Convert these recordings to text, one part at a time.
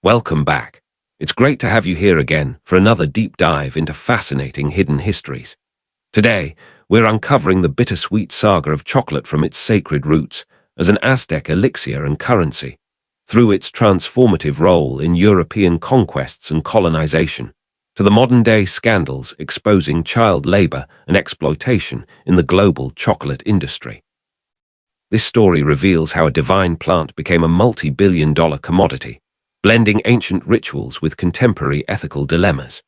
Welcome back. It's great to have you here again for another deep dive into fascinating hidden histories. Today, we're uncovering the bittersweet saga of chocolate from its sacred roots as an Aztec elixir and currency, through its transformative role in European conquests and colonization, to the modern-day scandals exposing child labor and exploitation in the global chocolate industry. This story reveals how a divine plant became a multi-billion-dollar commodity, blending ancient rituals with contemporary ethical dilemmas.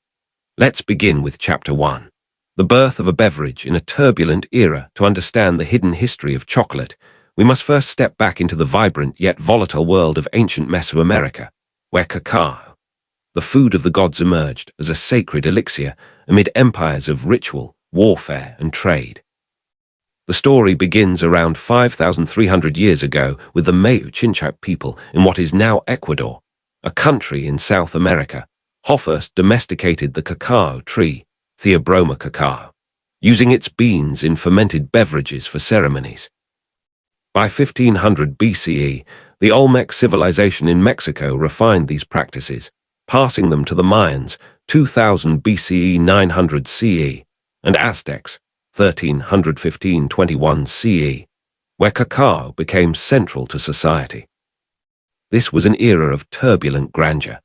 Let's begin with Chapter 1. The birth of a beverage in a turbulent era. To understand the hidden history of chocolate, we must first step back into the vibrant yet volatile world of ancient Mesoamerica, where cacao, the food of the gods, emerged as a sacred elixir amid empires of ritual, warfare, and trade. The story begins around 5,300 years ago with the Mayu Chinchap people in what is now Ecuador, a country in South America. Who first domesticated the cacao tree, Theobroma cacao, using its beans in fermented beverages for ceremonies. By 1500 BCE, the Olmec civilization in Mexico refined these practices, passing them to the Mayans, 2000 BCE 900 CE, and Aztecs, 1315-21 CE, where cacao became central to society. This was an era of turbulent grandeur.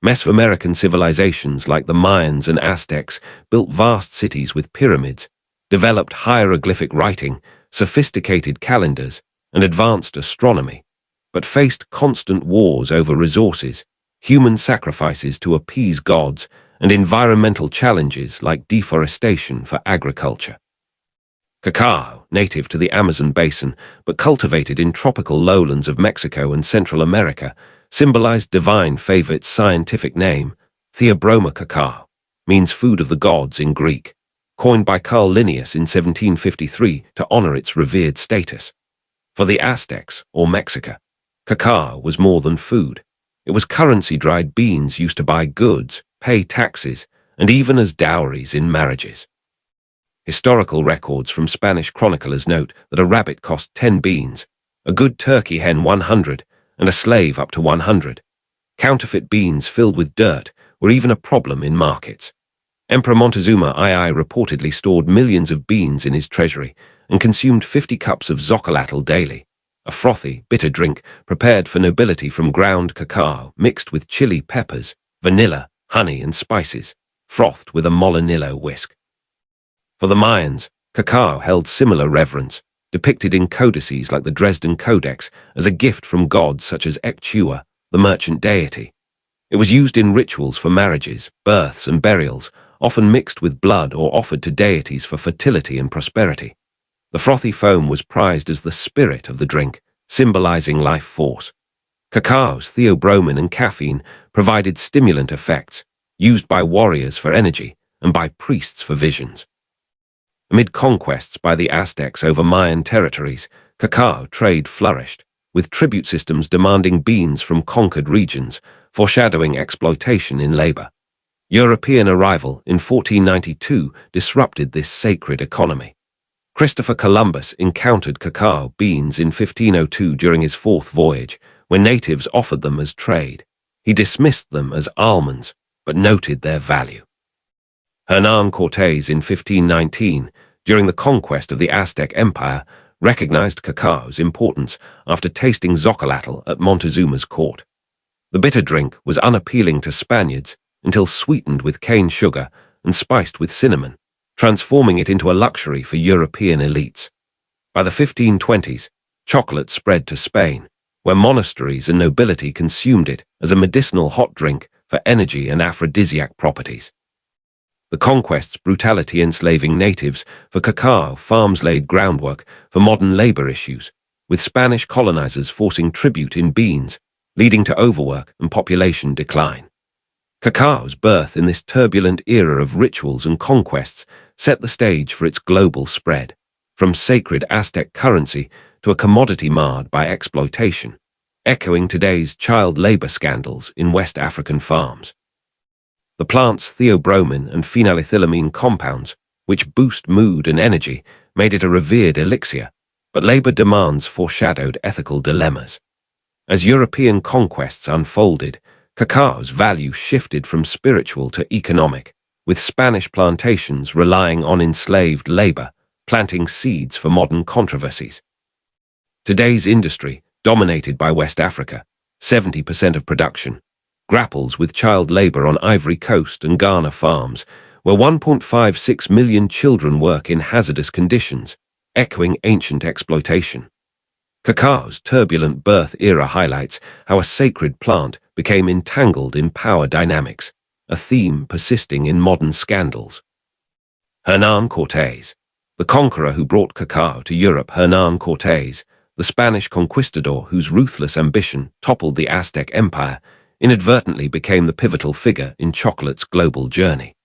Mesoamerican civilizations like the Mayans and Aztecs built vast cities with pyramids, developed hieroglyphic writing, sophisticated calendars, and advanced astronomy, but faced constant wars over resources, human sacrifices to appease gods, and environmental challenges like deforestation for agriculture. Cacao, native to the Amazon basin but cultivated in tropical lowlands of Mexico and Central America, symbolized divine favor. Its scientific name, Theobroma cacao, means food of the gods in Greek, coined by Carl Linnaeus in 1753 to honor its revered status. For the Aztecs, or Mexica, cacao was more than food. It was currency. Dried beans used to buy goods, pay taxes, and even as dowries in marriages. Historical records from Spanish chroniclers note that a rabbit cost 10 beans, a good turkey hen 100, and a slave up to 100. Counterfeit beans filled with dirt were even a problem in markets. Emperor Montezuma II reportedly stored millions of beans in his treasury and consumed 50 cups of zocolatl daily, a frothy, bitter drink prepared for nobility from ground cacao mixed with chili peppers, vanilla, honey, and spices, frothed with a molinillo whisk. For the Mayans, cacao held similar reverence, depicted in codices like the Dresden Codex as a gift from gods such as Echua, the merchant deity. It was used in rituals for marriages, births, and burials, often mixed with blood or offered to deities for fertility and prosperity. The frothy foam was prized as the spirit of the drink, symbolizing life force. Cacao's theobromine and caffeine provided stimulant effects, used by warriors for energy and by priests for visions. Amid conquests by the Aztecs over Mayan territories, cacao trade flourished, with tribute systems demanding beans from conquered regions, foreshadowing exploitation in labor. European arrival in 1492 disrupted this sacred economy. Christopher Columbus encountered cacao beans in 1502 during his fourth voyage, when natives offered them as trade. He dismissed them as almonds, but noted their value. Hernán Cortés in 1519, during the conquest of the Aztec Empire, recognized cacao's importance after tasting zocolatl at Montezuma's court. The bitter drink was unappealing to Spaniards until sweetened with cane sugar and spiced with cinnamon, transforming it into a luxury for European elites. By the 1520s, chocolate spread to Spain, where monasteries and nobility consumed it as a medicinal hot drink for energy and aphrodisiac properties. The conquest's brutality enslaving natives for cacao farms laid groundwork for modern labor issues, with Spanish colonizers forcing tribute in beans, leading to overwork and population decline. Cacao's birth in this turbulent era of rituals and conquests set the stage for its global spread, from sacred Aztec currency to a commodity marred by exploitation, echoing today's child labor scandals in West African farms. The plant's theobromine and phenylethylamine compounds, which boost mood and energy, made it a revered elixir, but labor demands foreshadowed ethical dilemmas. As European conquests unfolded, Cacao's value shifted from spiritual to economic, with Spanish plantations relying on enslaved labor, planting seeds for modern controversies. Today's industry, dominated by West Africa, 70% of production, grapples with child labor on Ivory Coast and Ghana farms, where 1.56 million children work in hazardous conditions, echoing ancient exploitation. Cacao's turbulent birth era highlights how a sacred plant became entangled in power dynamics, a theme persisting in modern scandals. Hernán Cortés, the conqueror who brought cacao to Europe. Hernán Cortés, the Spanish conquistador whose ruthless ambition toppled the Aztec Empire, inadvertently became the pivotal figure in chocolate's global journey.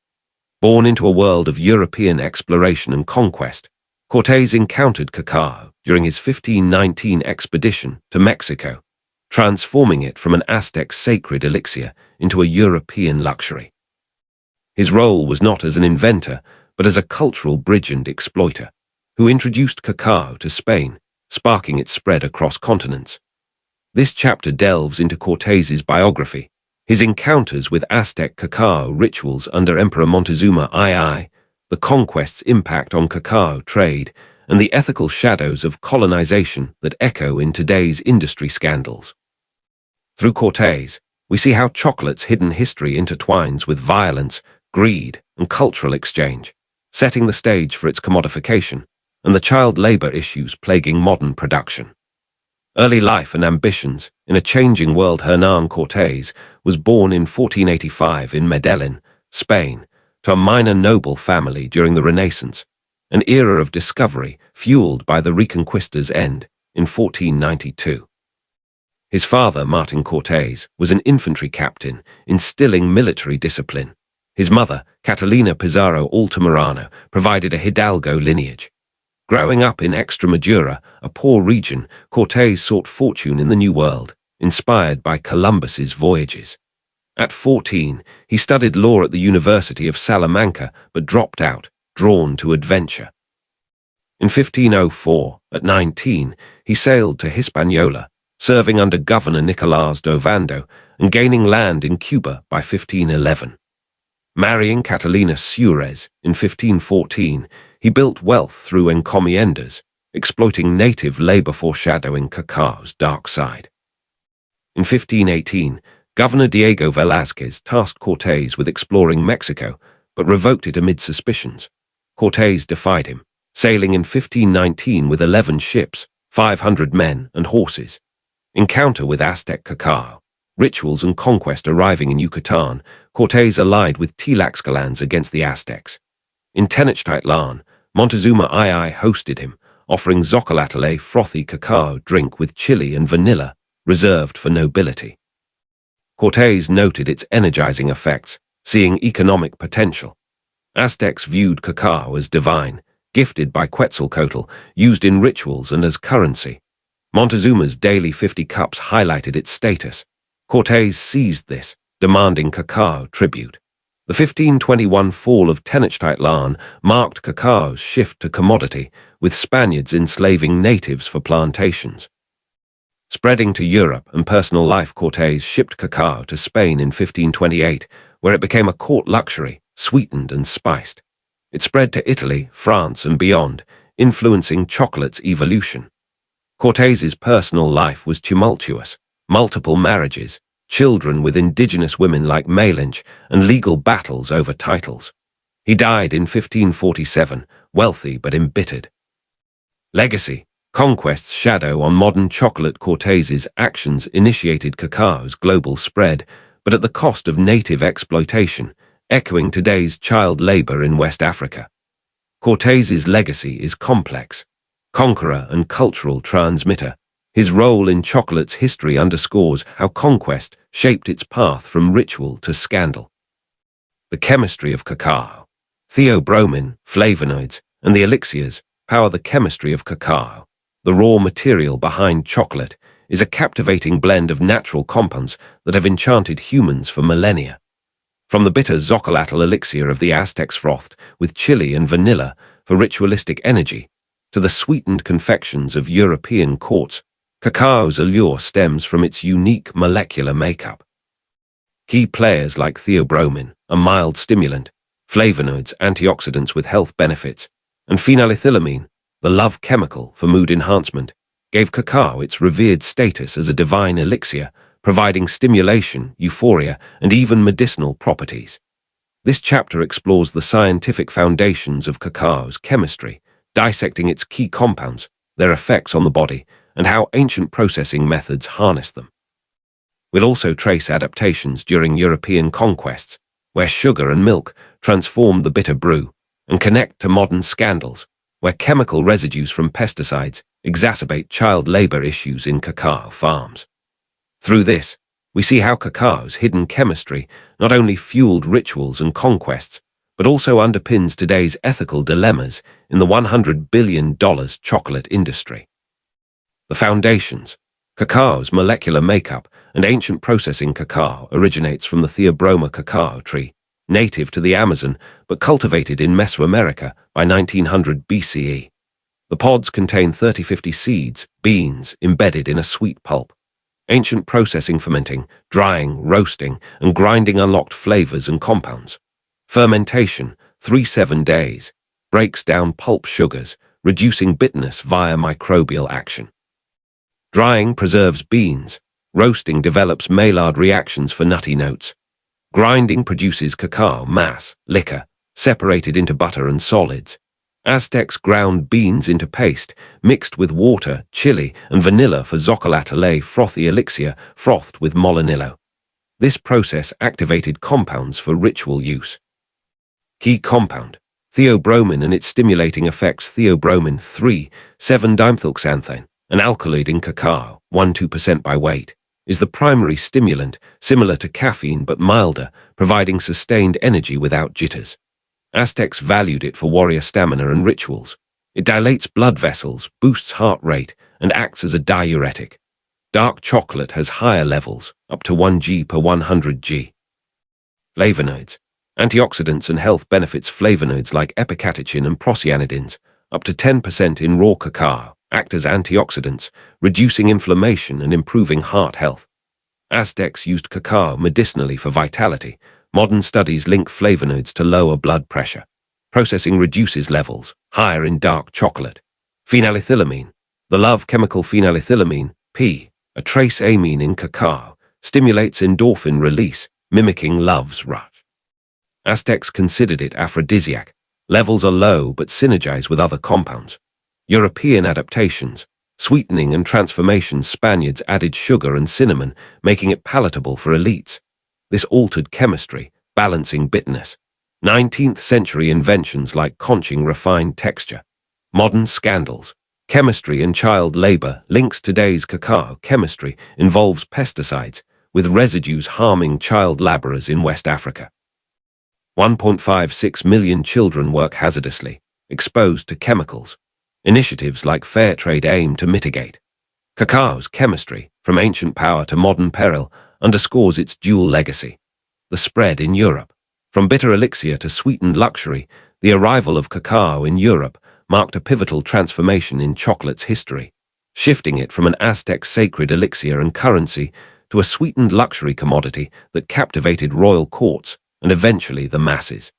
Born into a world of European exploration and conquest, Cortés encountered cacao during his 1519 expedition to Mexico, transforming it from an Aztec sacred elixir into a European luxury. His role was not as an inventor, but as a cultural bridge and exploiter, who introduced cacao to Spain, sparking its spread across continents. This chapter delves into Cortés's biography, his encounters with Aztec cacao rituals under Emperor Montezuma II, the conquest's impact on cacao trade, and the ethical shadows of colonization that echo in today's industry scandals. Through Cortés, we see how chocolate's hidden history intertwines with violence, greed, and cultural exchange, setting the stage for its commodification and the child labor issues plaguing modern production. Early life and ambitions in a changing world. Hernán Cortés was born in 1485 in Medellin, Spain, to a minor noble family during the Renaissance, an era of discovery fueled by the Reconquista's end in 1492. His father, Martin Cortés, was an infantry captain, instilling military discipline. His mother, Catalina Pizarro Altamirano, provided a Hidalgo lineage. Growing up in Extremadura, a poor region, Cortés sought fortune in the New World, inspired by Columbus's voyages. At 14, he studied law at the University of Salamanca, but dropped out, drawn to adventure. In 1504, at 19, he sailed to Hispaniola, serving under Governor Nicolás d'Ovando and gaining land in Cuba by 1511. Marrying Catalina Suarez in 1514, he built wealth through encomiendas, exploiting native labor, foreshadowing cacao's dark side. In 1518, Governor Diego Velázquez tasked Cortés with exploring Mexico, but revoked it amid suspicions. Cortés defied him, sailing in 1519 with 11 ships, 500 men and horses. Encounter with Aztec cacao, rituals and conquest. Arriving in Yucatan, Cortés allied with Tlaxcalans against the Aztecs. In Tenochtitlan, Montezuma II hosted him, offering Xocolatl, a frothy cacao drink with chili and vanilla, reserved for nobility. Cortés noted its energizing effects, seeing economic potential. Aztecs viewed cacao as divine, gifted by Quetzalcoatl, used in rituals and as currency. Montezuma's daily 50 cups highlighted its status. Cortés seized this, demanding cacao tribute. The 1521 fall of Tenochtitlan marked cacao's shift to commodity, with Spaniards enslaving natives for plantations. Spreading to Europe and personal life, Cortés shipped cacao to Spain in 1528, where it became a court luxury, sweetened and spiced. It spread to Italy, France, and beyond, influencing chocolate's evolution. Cortés's personal life was tumultuous: multiple marriages, children with indigenous women like Malinche, and legal battles over titles. He died in 1547, wealthy but embittered. Legacy: conquest's shadow on modern chocolate. Cortés's actions initiated cacao's global spread, but at the cost of native exploitation, echoing today's child labor in West Africa. Cortés's legacy is complex. Conqueror and cultural transmitter, his role in chocolate's history underscores how conquest shaped its path from ritual to scandal. The chemistry of cacao. Theobromine, flavonoids, and the elixirs power the chemistry of cacao. The raw material behind chocolate is a captivating blend of natural compounds that have enchanted humans for millennia. From the bitter Xocolatl elixir of the Aztecs frothed with chili and vanilla for ritualistic energy, to the sweetened confections of European courts, cacao's allure stems from its unique molecular makeup. Key players like theobromine, a mild stimulant, flavonoids, antioxidants with health benefits, and phenylethylamine, the love chemical for mood enhancement, gave cacao its revered status as a divine elixir, providing stimulation, euphoria, and even medicinal properties. This chapter explores the scientific foundations of cacao's chemistry, dissecting its key compounds, their effects on the body, and how ancient processing methods harness them. We'll also trace adaptations during European conquests, where sugar and milk transformed the bitter brew, and connect to modern scandals, where chemical residues from pesticides exacerbate child labor issues in cacao farms. Through this, we see how cacao's hidden chemistry not only fueled rituals and conquests, but also underpins today's ethical dilemmas in the $100 billion chocolate industry. The foundations. Cacao's molecular makeup and ancient processing. Cacao originates from the Theobroma cacao tree, native to the Amazon but cultivated in Mesoamerica by 1900 BCE. The pods contain 30-50 seeds, beans, embedded in a sweet pulp. Ancient processing, fermenting, drying, roasting, and grinding unlocked flavors and compounds. Fermentation, 3-7 days, breaks down pulp sugars, reducing bitterness via microbial action. Drying preserves beans. Roasting develops Maillard reactions for nutty notes. Grinding produces cacao mass, liquor, separated into butter and solids. Aztecs ground beans into paste, mixed with water, chili, and vanilla for Zocolatl, frothy elixir, frothed with molinillo. This process activated compounds for ritual use. Key compound. Theobromine and its stimulating effects. Theobromine 3,7-dimethylxanthine, an alkaloid in cacao, 1–2% by weight, is the primary stimulant, similar to caffeine but milder, providing sustained energy without jitters. Aztecs valued it for warrior stamina and rituals. It dilates blood vessels, boosts heart rate, and acts as a diuretic. Dark chocolate has higher levels, up to 1 g per 100 g. Flavonoids. Antioxidants and health benefits. Flavonoids like epicatechin and procyanidins, up to 10% in raw cacao, act as antioxidants, reducing inflammation and improving heart health. Aztecs used cacao medicinally for vitality. Modern studies link flavonoids to lower blood pressure. Processing reduces levels, higher in dark chocolate. Phenylethylamine. The love chemical phenylethylamine, P, a trace amine in cacao, stimulates endorphin release, mimicking love's rush. Aztecs considered it aphrodisiac. Levels are low but synergize with other compounds. European adaptations. Sweetening and transformation. Spaniards added sugar and cinnamon, making it palatable for elites. This altered chemistry, balancing bitterness. 19th century inventions like conching refined texture. Modern scandals. Chemistry and child labor links. Today's cacao chemistry involves pesticides, with residues harming child laborers in West Africa. 1.56 million children work hazardously, exposed to chemicals. Initiatives like Fairtrade aim to mitigate. Cacao's chemistry, from ancient power to modern peril, underscores its dual legacy. The spread in Europe. From bitter elixir to sweetened luxury, the arrival of cacao in Europe marked a pivotal transformation in chocolate's history, shifting it from an Aztec sacred elixir and currency to a sweetened luxury commodity that captivated royal courts and eventually the masses.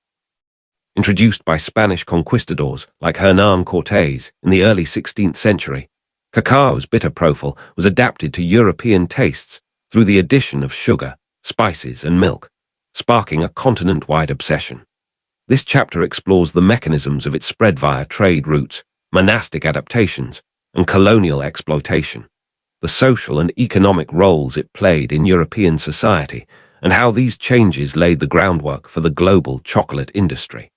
Introduced by Spanish conquistadors like Hernán Cortés in the early 16th century, cacao's bitter profile was adapted to European tastes through the addition of sugar, spices, and milk, sparking a continent-wide obsession. This chapter explores the mechanisms of its spread via trade routes, monastic adaptations, and colonial exploitation, the social and economic roles it played in European society, and how these changes laid the groundwork for the global chocolate industry.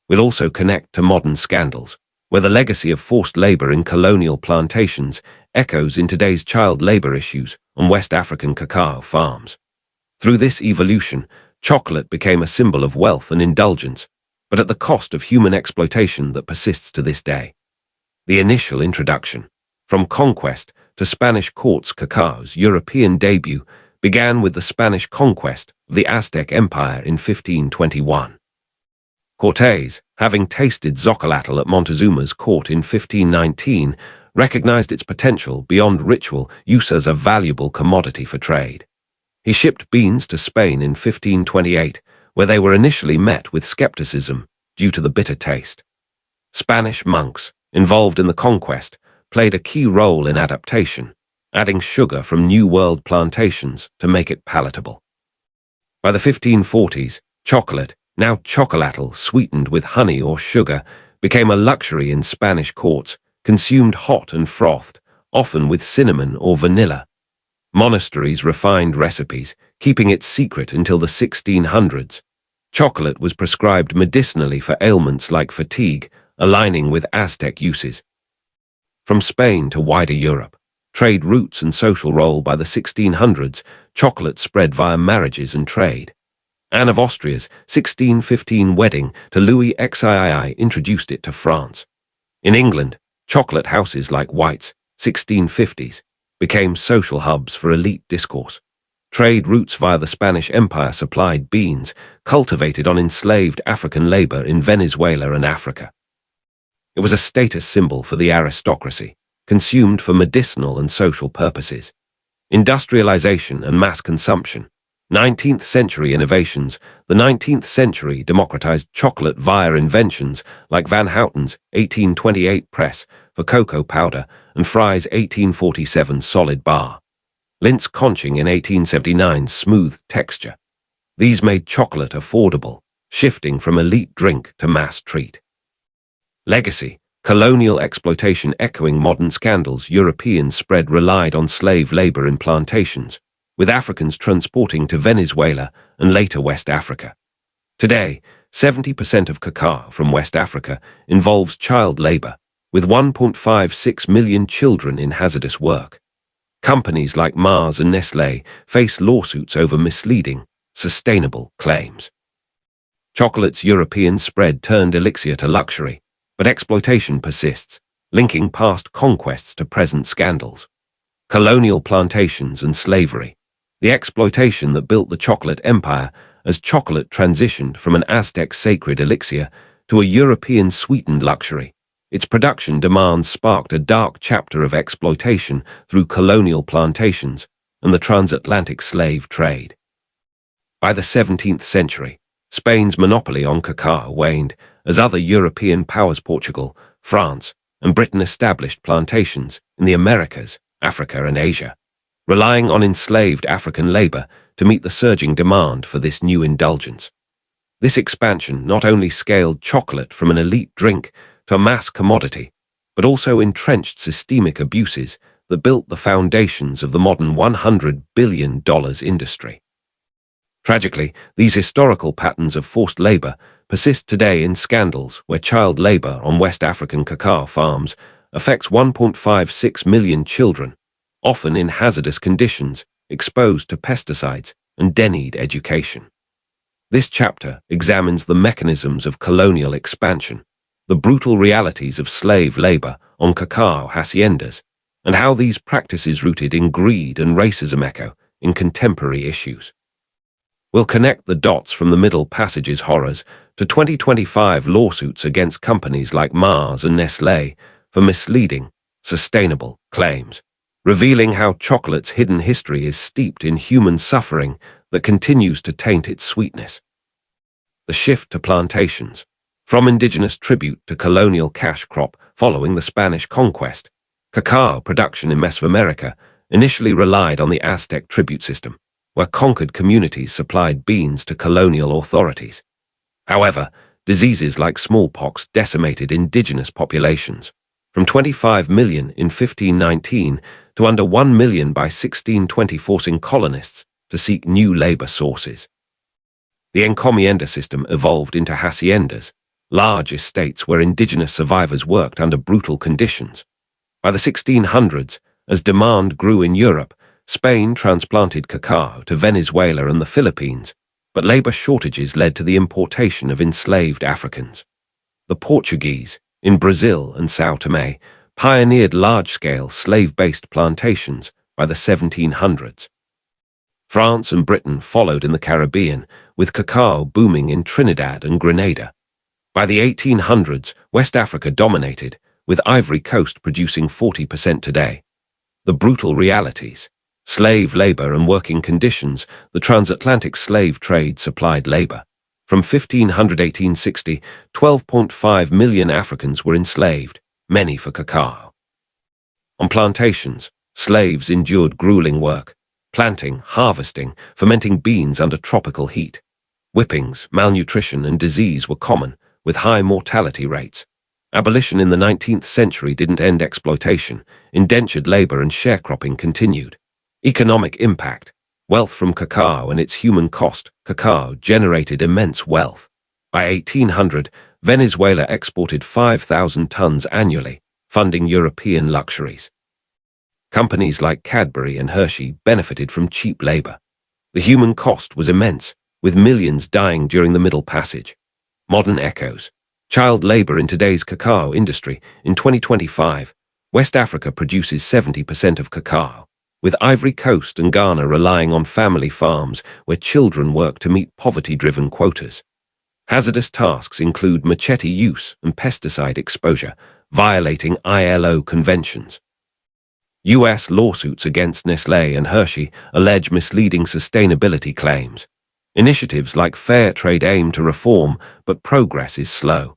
We'll also connect to modern scandals, where the legacy of forced labor in colonial plantations echoes in today's child labor issues on West African cacao farms. Through this evolution, chocolate became a symbol of wealth and indulgence, but at the cost of human exploitation that persists to this day. The initial introduction, from conquest to Spanish courts. Cacao's European debut began with the Spanish conquest of the Aztec Empire in 1521. Cortés, having tasted Zocolatl at Montezuma's court in 1519, recognized its potential beyond ritual use as a valuable commodity for trade. He shipped beans to Spain in 1528, where they were initially met with skepticism due to the bitter taste. Spanish monks, involved in the conquest, played a key role in adaptation, adding sugar from New World plantations to make it palatable. By the 1540s, chocolate, now chocolatl, sweetened with honey or sugar, became a luxury in Spanish courts, consumed hot and frothed, often with cinnamon or vanilla. Monasteries refined recipes, keeping it secret until the 1600s. Chocolate was prescribed medicinally for ailments like fatigue, aligning with Aztec uses. From Spain to wider Europe, trade routes and social role. By the 1600s, chocolate spread via marriages and trade. Anne of Austria's 1615 wedding to Louis XIII introduced it to France. In England, chocolate houses like White's 1650s became social hubs for elite discourse. Trade routes via the Spanish Empire supplied beans cultivated on enslaved African labor in Venezuela and Africa. It was a status symbol for the aristocracy, consumed for medicinal and social purposes. Industrialization and mass consumption. 19th century innovations. The 19th century democratized chocolate via inventions like Van Houten's 1828 press for cocoa powder and Fry's 1847 solid bar. Lindt's conching in 1879's smooth texture. These made chocolate affordable, shifting from elite drink to mass treat. Legacy. Colonial exploitation echoing modern scandals. European spread relied on slave labor in plantations, with Africans transporting to Venezuela and later West Africa. Today, 70% of cacao from West Africa involves child labor, with 1.56 million children in hazardous work. Companies like Mars and Nestlé face lawsuits over misleading, sustainable claims. Chocolate's European spread turned elixir to luxury, but exploitation persists, linking past conquests to present scandals. Colonial plantations and slavery. The exploitation that built the chocolate empire as chocolate transitioned from an Aztec sacred elixir to a European sweetened luxury. Its production demands sparked a dark chapter of exploitation through colonial plantations and the transatlantic slave trade. By the 17th century, Spain's monopoly on cacao waned as other European powers Portugal, France, and Britain established plantations in the Americas, Africa, and Asia, relying on enslaved African labor to meet the surging demand for this new indulgence. This expansion not only scaled chocolate from an elite drink to a mass commodity, but also entrenched systemic abuses that built the foundations of the modern $100 billion industry. Tragically, these historical patterns of forced labor persist today in scandals where child labor on West African cacao farms affects 1.56 million children, often in hazardous conditions, exposed to pesticides and denied education. This chapter examines the mechanisms of colonial expansion, the brutal realities of slave labor on cacao haciendas, and how these practices rooted in greed and racism echo in contemporary issues. We'll connect the dots from the Middle Passage's horrors to 2025 lawsuits against companies like Mars and Nestlé for misleading, sustainable claims, revealing how chocolate's hidden history is steeped in human suffering that continues to taint its sweetness. The shift to plantations. From indigenous tribute to colonial cash crop following the Spanish conquest, cacao production in Mesoamerica initially relied on the Aztec tribute system, where conquered communities supplied beans to colonial authorities. However, diseases like smallpox decimated indigenous populations, from 25 million in 1519 to under 1 million by 1620, forcing colonists to seek new labor sources. The encomienda system evolved into haciendas, large estates where indigenous survivors worked under brutal conditions. By the 1600s, as demand grew in Europe, Spain transplanted cacao to Venezuela and the Philippines, but labor shortages led to the importation of enslaved Africans. The Portuguese, in Brazil and São Tomé, pioneered large-scale slave-based plantations by the 1700s. France and Britain followed in the Caribbean, with cacao booming in Trinidad and Grenada. By the 1800s, West Africa dominated, with Ivory Coast producing 40% today. The brutal realities. Slave labor and working conditions. The transatlantic slave trade supplied labor. From 1500 1860, 12.5 million Africans were enslaved, many for cacao. On plantations, slaves endured grueling work, planting, harvesting, fermenting beans under tropical heat. Whippings, malnutrition, and disease were common, with high mortality rates. Abolition in the 19th century didn't end exploitation. Indentured labor and sharecropping continued. Economic impact. Wealth from cacao and its human cost. Cacao generated immense wealth. By 1800, Venezuela exported 5,000 tons annually, funding European luxuries. Companies like Cadbury and Hershey benefited from cheap labor. The human cost was immense, with millions dying during the Middle Passage. Modern echoes. Child labor in today's cacao industry. In 2025, West Africa produces 70% of cacao, with Ivory Coast and Ghana relying on family farms where children work to meet poverty-driven quotas. Hazardous tasks include machete use and pesticide exposure, violating ILO conventions. U.S. lawsuits against Nestlé and Hershey allege misleading sustainability claims. Initiatives like fair trade aim to reform, but progress is slow.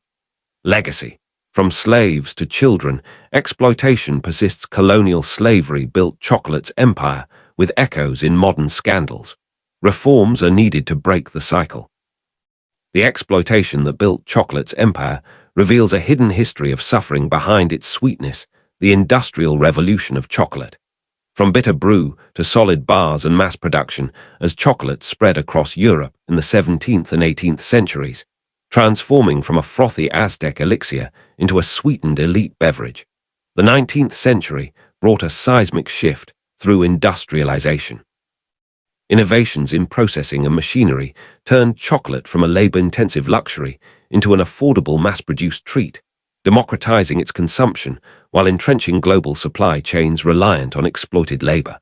Legacy. From slaves to children, exploitation persists. Colonial slavery built chocolate's empire, with echoes in modern scandals. Reforms are needed to break the cycle. The exploitation that built chocolate's empire reveals a hidden history of suffering behind its sweetness, the industrial revolution of chocolate. From bitter brew to solid bars and mass production, as chocolate spread across Europe in the 17th and 18th centuries, transforming from a frothy Aztec elixir into a sweetened elite beverage. The 19th century brought a seismic shift through industrialization. Innovations in processing and machinery turned chocolate from a labor-intensive luxury into an affordable mass-produced treat, democratizing its consumption while entrenching global supply chains reliant on exploited labor.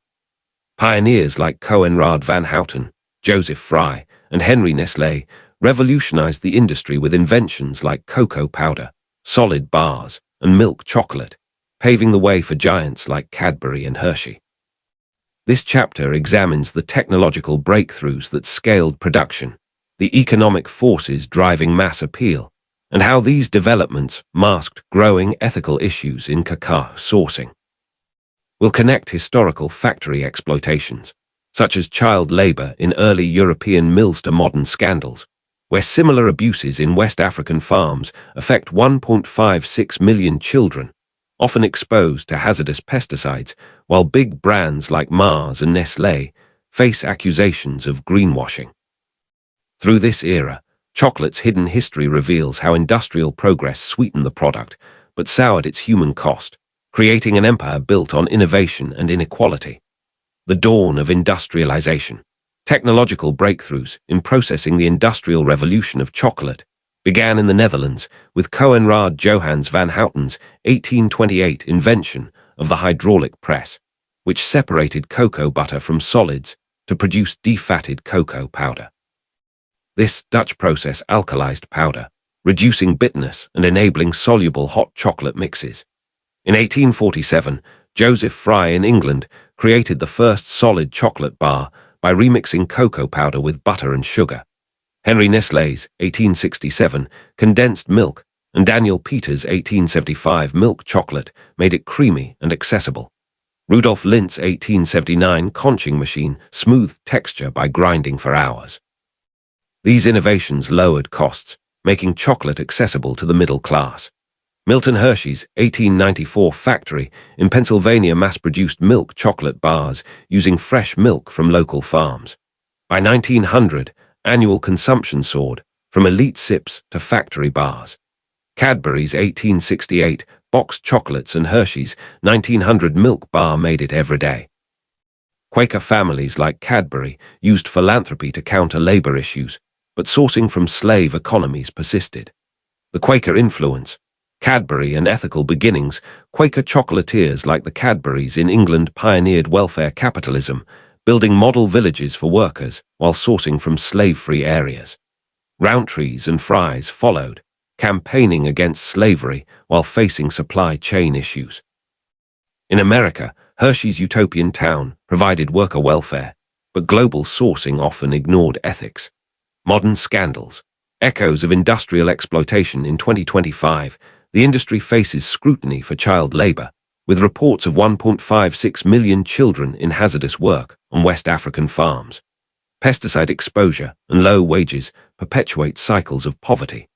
Pioneers like Coenraad van Houten, Joseph Fry, and Henry Nestlé revolutionized the industry with inventions like cocoa powder, solid bars, and milk chocolate, paving the way for giants like Cadbury and Hershey. This chapter examines the technological breakthroughs that scaled production, the economic forces driving mass appeal, and how these developments masked growing ethical issues in cacao sourcing. We'll connect historical factory exploitations, such as child labor in early European mills, to modern scandals, where similar abuses in West African farms affect 1.56 million children, often exposed to hazardous pesticides, while big brands like Mars and Nestlé face accusations of greenwashing. Through this era, chocolate's hidden history reveals how industrial progress sweetened the product, but soured its human cost, creating an empire built on innovation and inequality. The dawn of industrialization. Technological breakthroughs in processing. The industrial revolution of chocolate began in the Netherlands with Coenraad Johannes van Houten's 1828 invention of the hydraulic press, which separated cocoa butter from solids to produce defatted cocoa powder. This Dutch process alkalized powder, reducing bitterness and enabling soluble hot chocolate mixes. In 1847, Joseph Fry in England created the first solid chocolate bar by remixing cocoa powder with butter and sugar. Henry Nestlé's 1867 condensed milk and Daniel Peters' 1875 milk chocolate made it creamy and accessible. Rudolf Lindt's 1879 conching machine smoothed texture by grinding for hours. These innovations lowered costs, making chocolate accessible to the middle class. Milton Hershey's 1894 factory in Pennsylvania mass-produced milk chocolate bars using fresh milk from local farms. By 1900, annual consumption soared, from elite sips to factory bars. Cadbury's 1868 boxed chocolates and Hershey's 1900 milk bar made it everyday. Quaker families like Cadbury used philanthropy to counter labor issues, but sourcing from slave economies persisted. The Quaker influence. Cadbury and ethical beginnings. Quaker chocolatiers like the Cadburys in England pioneered welfare capitalism, building model villages for workers while sourcing from slave-free areas. Rowntree's and Fry's followed, campaigning against slavery while facing supply chain issues. In America, Hershey's utopian town provided worker welfare, but global sourcing often ignored ethics. Modern scandals. Echoes of industrial exploitation in 2025, the industry faces scrutiny for child labor, with reports of 1.56 million children in hazardous work on West African farms. Pesticide exposure and low wages perpetuate cycles of poverty.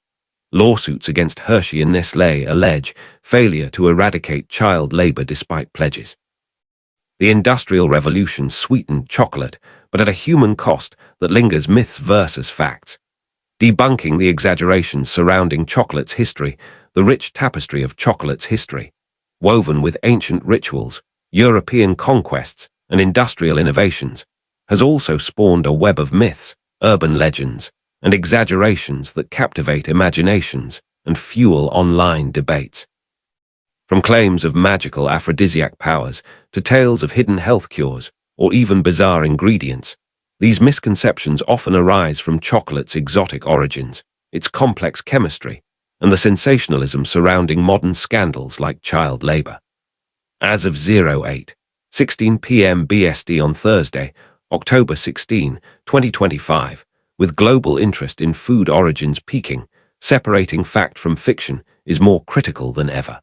Lawsuits against Hershey and Nestlé allege failure to eradicate child labor despite pledges. The Industrial Revolution sweetened chocolate, but at a human cost that lingers myths versus facts. Debunking the exaggerations surrounding chocolate's history, the rich tapestry of chocolate's history, woven with ancient rituals, European conquests, and industrial innovations, has also spawned a web of myths, urban legends, and exaggerations that captivate imaginations and fuel online debates. From claims of magical aphrodisiac powers to tales of hidden health cures or even bizarre ingredients, these misconceptions often arise from chocolate's exotic origins, its complex chemistry, and the sensationalism surrounding modern scandals like child labor. As of 08:16 p.m. BST on Thursday, October 16, 2025, with global interest in food origins peaking, separating fact from fiction is more critical than ever.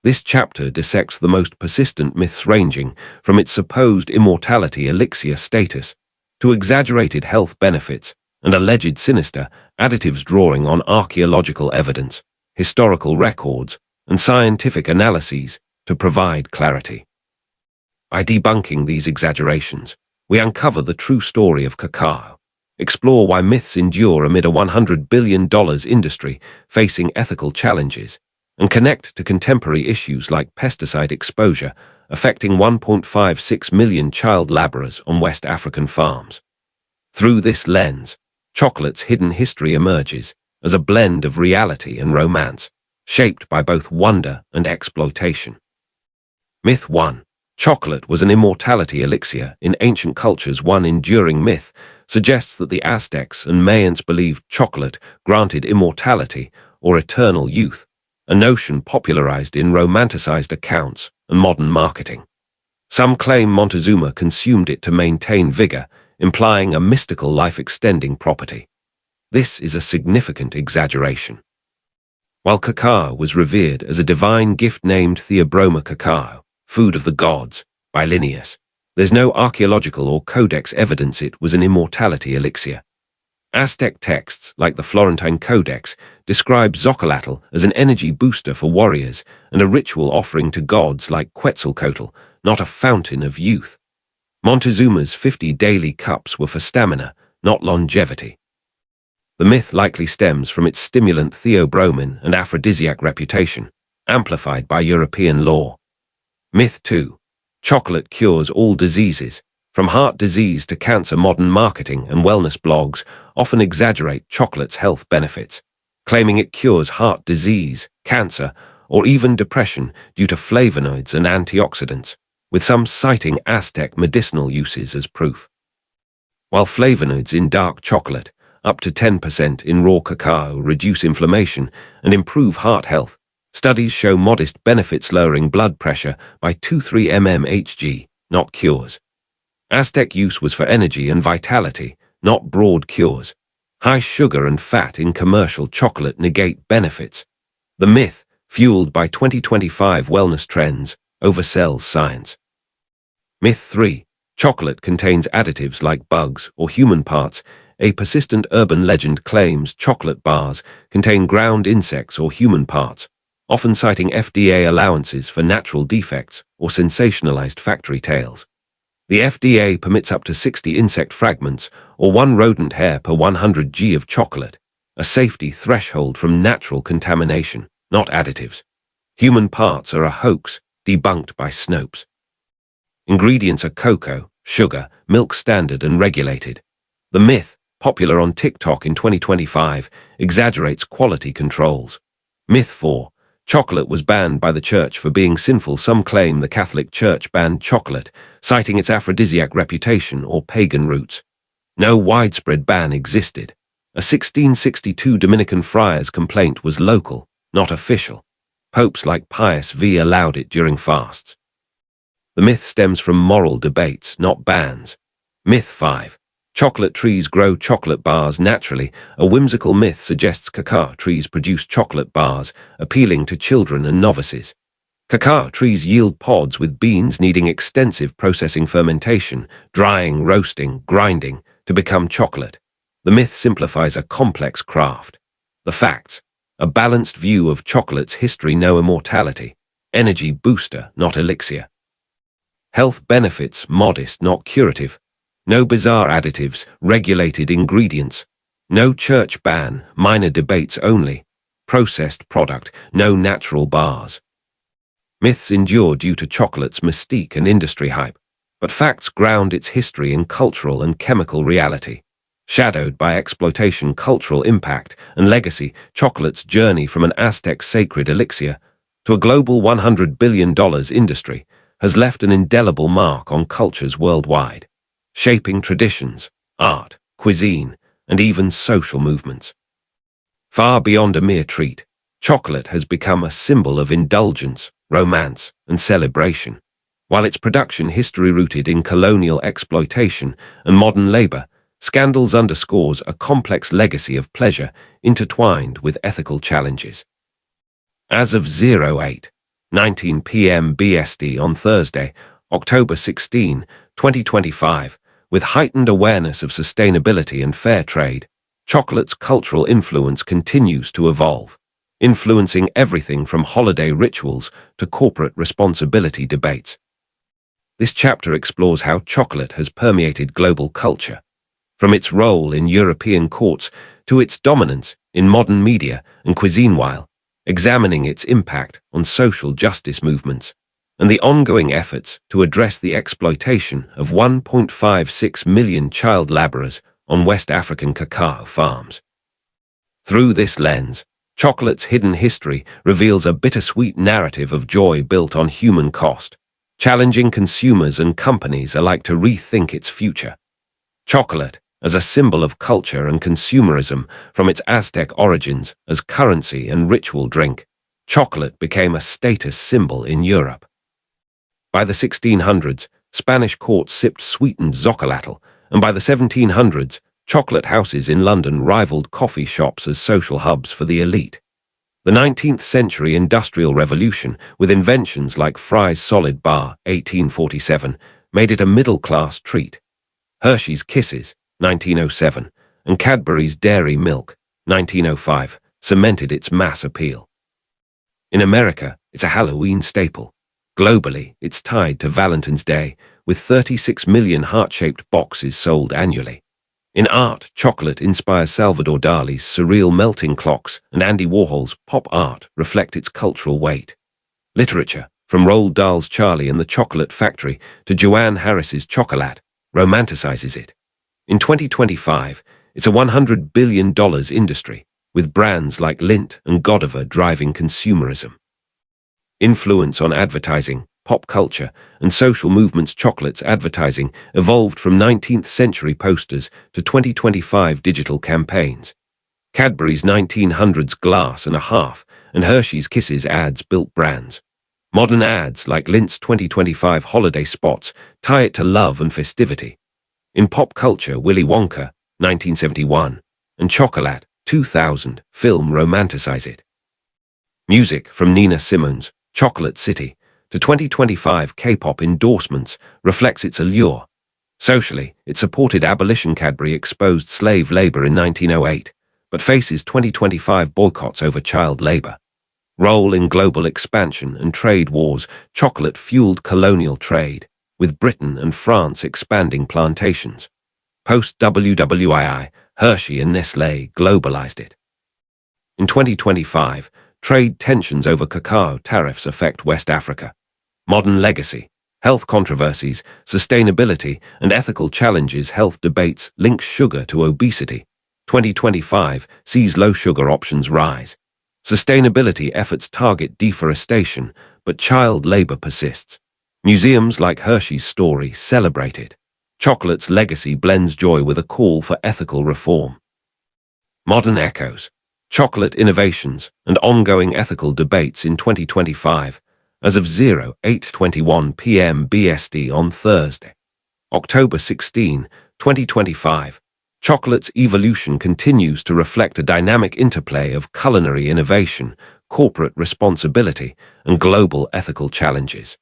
This chapter dissects the most persistent myths ranging from its supposed immortality elixir status to exaggerated health benefits and alleged sinister additives drawing on archaeological evidence, historical records, and scientific analyses to provide clarity. By debunking these exaggerations, we uncover the true story of cacao, explore why myths endure amid a $100 billion industry facing ethical challenges, and connect to contemporary issues like pesticide exposure affecting 1.56 million child laborers on West African farms. Through this lens, chocolate's hidden history emerges as a blend of reality and romance, shaped by both wonder and exploitation. Myth 1. Chocolate was an immortality elixir in ancient cultures. One enduring myth suggests that the Aztecs and Mayans believed chocolate granted immortality or eternal youth, a notion popularized in romanticized accounts and modern marketing. Some claim Montezuma consumed it to maintain vigor, implying a mystical life-extending property. This is a significant exaggeration. While cacao was revered as a divine gift named Theobroma cacao, food of the gods, by Linnaeus, there's no archaeological or codex evidence it was an immortality elixir. Aztec texts, like the Florentine Codex, describe Xocolatl as an energy booster for warriors and a ritual offering to gods like Quetzalcoatl, not a fountain of youth. Montezuma's 50 daily cups were for stamina, not longevity. The myth likely stems from its stimulant theobromine and aphrodisiac reputation, amplified by European law. Myth 2. Chocolate cures all diseases. From heart disease to cancer, modern marketing and wellness blogs often exaggerate chocolate's health benefits, claiming it cures heart disease, cancer, or even depression due to flavonoids and antioxidants, with some citing Aztec medicinal uses as proof. While flavonoids in dark chocolate, up to 10% in raw cacao, reduce inflammation and improve heart health, studies show modest benefits, lowering blood pressure by 2-3 mmHg, not cures. Aztec use was for energy and vitality, not broad cures. High sugar and fat in commercial chocolate negate benefits. The myth, fueled by 2025 wellness trends, oversells science. Myth 3. Chocolate contains additives like bugs or human parts. A persistent urban legend claims chocolate bars contain ground insects or human parts, often citing FDA allowances for natural defects or sensationalized factory tales. The FDA permits up to 60 insect fragments or 1 rodent hair per 100 g of chocolate, a safety threshold from natural contamination, not additives. Human parts are a hoax, debunked by Snopes. Ingredients are cocoa, sugar, milk, standard and regulated. The myth, popular on TikTok in 2025, exaggerates quality controls. Myth 4. Chocolate was banned by the church for being sinful. Some claim the Catholic Church banned chocolate, citing its aphrodisiac reputation or pagan roots. No widespread ban existed. A 1662 Dominican friar's complaint was local, not official. Popes like Pius V allowed it during fasts. The myth stems from moral debates, not bans. Myth 5. Chocolate trees grow chocolate bars naturally. A whimsical myth suggests cacao trees produce chocolate bars, appealing to children and novices. Cacao trees yield pods with beans needing extensive processing fermentation, drying, roasting, grinding, to become chocolate. The myth simplifies a complex craft. The facts. A balanced view of chocolate's history, no immortality. Energy booster, not elixir. Health benefits, modest, not curative. No bizarre additives, regulated ingredients. No church ban, minor debates only. Processed product, no natural bars. Myths endure due to chocolate's mystique and industry hype, but facts ground its history in cultural and chemical reality. Shadowed by exploitation, cultural impact, and legacy, chocolate's journey from an Aztec sacred elixir to a global $100 billion industry has left an indelible mark on cultures worldwide, shaping traditions, art, cuisine, and even social movements. Far beyond a mere treat, chocolate has become a symbol of indulgence, romance, and celebration. While its production history rooted in colonial exploitation and modern labor, scandals underscores a complex legacy of pleasure intertwined with ethical challenges. As of 08:19 p.m. BST on Thursday, October 16, 2025, with heightened awareness of sustainability and fair trade, chocolate's cultural influence continues to evolve, influencing everything from holiday rituals to corporate responsibility debates. This chapter explores how chocolate has permeated global culture, from its role in European courts to its dominance in modern media and cuisine, while examining its impact on social justice movements and the ongoing efforts to address the exploitation of 1.56 million child laborers on West African cacao farms. Through this lens, chocolate's hidden history reveals a bittersweet narrative of joy built on human cost, challenging consumers and companies alike to rethink its future. Chocolate, as a symbol of culture and consumerism from its Aztec origins as currency and ritual drink, chocolate became a status symbol in Europe. By the 1600s, Spanish courts sipped sweetened xocolotl, and by the 1700s, chocolate houses in London rivaled coffee shops as social hubs for the elite. The 19th century Industrial Revolution, with inventions like Fry's Solid Bar, 1847, made it a middle-class treat. Hershey's Kisses, 1907, and Cadbury's Dairy Milk, 1905, cemented its mass appeal. In America, it's a Halloween staple. Globally, it's tied to Valentine's Day, with 36 million heart-shaped boxes sold annually. In art, chocolate inspires Salvador Dali's surreal melting clocks, and Andy Warhol's pop art reflect its cultural weight. Literature, from Roald Dahl's Charlie and the Chocolate Factory to Joanne Harris's Chocolat, romanticizes it. In 2025, it's a $100 billion industry, with brands like Lindt and Godiva driving consumerism. Influence on advertising, pop culture, and social movements. Chocolate's advertising evolved from 19th century posters to 2025 digital campaigns. Cadbury's 1900s Glass and a Half and Hershey's Kisses ads built brands. Modern ads like Lindt's 2025 holiday spots tie it to love and festivity. In pop culture, Willy Wonka, 1971, and Chocolat, 2000, film romanticize it. Music, from Nina Simone's Chocolate City to 2025 K-pop endorsements, reflects its allure. Socially, it supported abolition. Cadbury exposed slave labor in 1908, but faces 2025 boycotts over child labor. Role in global expansion and trade wars. Chocolate fueled colonial trade, with Britain and France expanding plantations. Post-WWII, Hershey and Nestlé globalized it. In 2025, trade tensions over cacao tariffs affect West Africa. Modern legacy, health controversies, sustainability, and ethical challenges. Health debates link sugar to obesity. 2025 sees low-sugar options rise. Sustainability efforts target deforestation, but child labor persists. Museums like Hershey's Story celebrate it. Chocolate's legacy blends joy with a call for ethical reform. Modern echoes, chocolate innovations, and ongoing ethical debates. In 2025, As of 08:21 p.m. BST on Thursday, October 16, 2025, chocolate's evolution continues to reflect a dynamic interplay of culinary innovation, corporate responsibility, and global ethical challenges.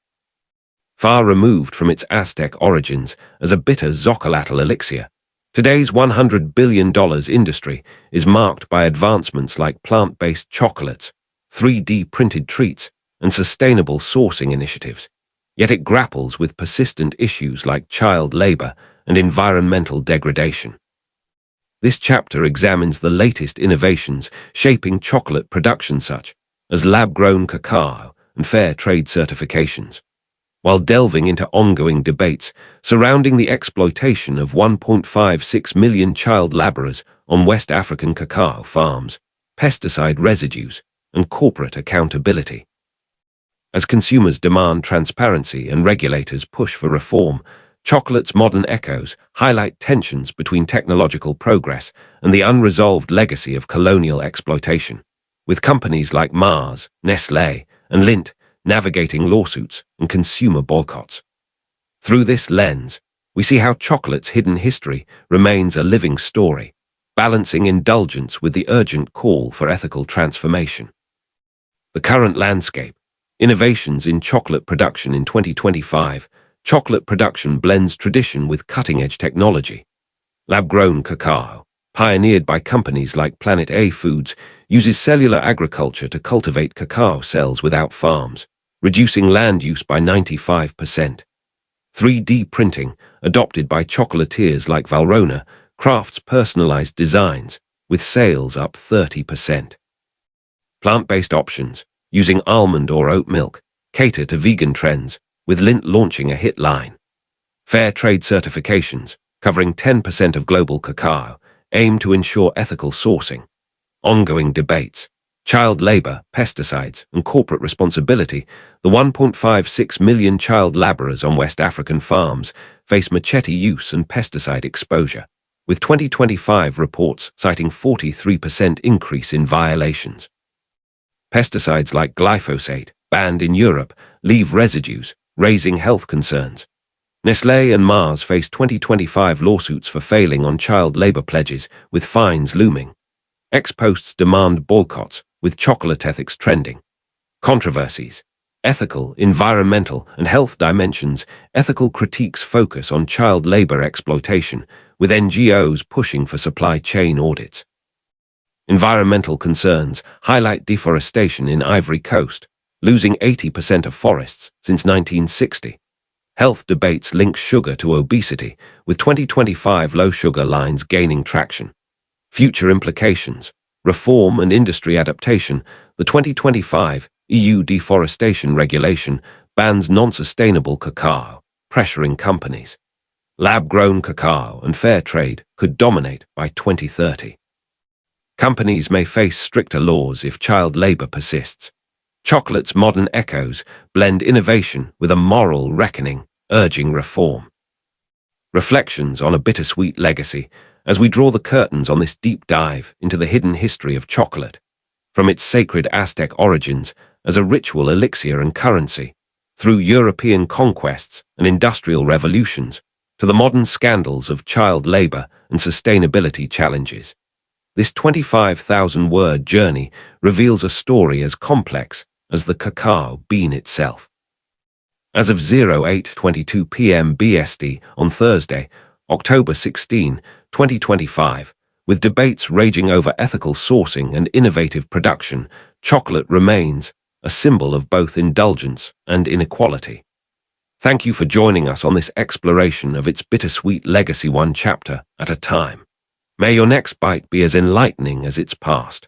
Far removed from its Aztec origins as a bitter Xocolatl elixir, today's $100 billion industry is marked by advancements like plant-based chocolates, 3D printed treats, and sustainable sourcing initiatives. Yet it grapples with persistent issues like child labor and environmental degradation. This chapter examines the latest innovations shaping chocolate production, such as lab-grown cacao and fair trade certifications, while delving into ongoing debates surrounding the exploitation of 1.56 million child laborers on West African cacao farms, pesticide residues, and corporate accountability. As consumers demand transparency and regulators push for reform, chocolate's modern echoes highlight tensions between technological progress and the unresolved legacy of colonial exploitation, with companies like Mars, Nestlé, and Lindt navigating lawsuits and consumer boycotts. Through this lens, we see how chocolate's hidden history remains a living story, balancing indulgence with the urgent call for ethical transformation. The current landscape. Innovations in chocolate production in 2025. Chocolate production blends tradition with cutting-edge technology. Lab-grown cacao, pioneered by companies like Planet A Foods, uses cellular agriculture to cultivate cacao cells without farms, reducing land use by 95%. 3D printing, adopted by chocolatiers like Valrhona, crafts personalized designs, with sales up 30%. Plant-based options, using almond or oat milk, cater to vegan trends, with Lindt launching a hit line. Fair trade certifications, covering 10% of global cacao, aim to ensure ethical sourcing. Ongoing debates, child labor, pesticides, and corporate responsibility. The 1.56 million child laborers on West African farms face machete use and pesticide exposure, with 2025 reports citing 43% increase in violations. Pesticides like glyphosate, banned in Europe, leave residues, raising health concerns. Nestlé and Mars face 2025 lawsuits for failing on child labor pledges, with fines looming. Ex-posts demand boycotts, with chocolate ethics trending. Controversies. Ethical, environmental, and health dimensions. Ethical critiques focus on child labor exploitation, with NGOs pushing for supply chain audits. Environmental concerns highlight deforestation in Ivory Coast, losing 80% of forests since 1960. Health debates link sugar to obesity, with 2025 low-sugar lines gaining traction. Future implications, reform and industry adaptation. The 2025 EU deforestation regulation bans non-sustainable cacao, pressuring companies. Lab-grown cacao and fair trade could dominate by 2030. Companies may face stricter laws if child labor persists. Chocolate's modern echoes blend innovation with a moral reckoning, urging reform. Reflections on a bittersweet legacy as we draw the curtains on this deep dive into the hidden history of chocolate, from its sacred Aztec origins as a ritual elixir and currency, through European conquests and industrial revolutions, to the modern scandals of child labor and sustainability challenges. This 25,000-word journey reveals a story as complex as the cacao bean itself. As of 08:22 p.m. BST on Thursday, October 16, 2025, with debates raging over ethical sourcing and innovative production, chocolate remains a symbol of both indulgence and inequality. Thank you for joining us on this exploration of its bittersweet legacy, one chapter at a time. May your next bite be as enlightening as its past.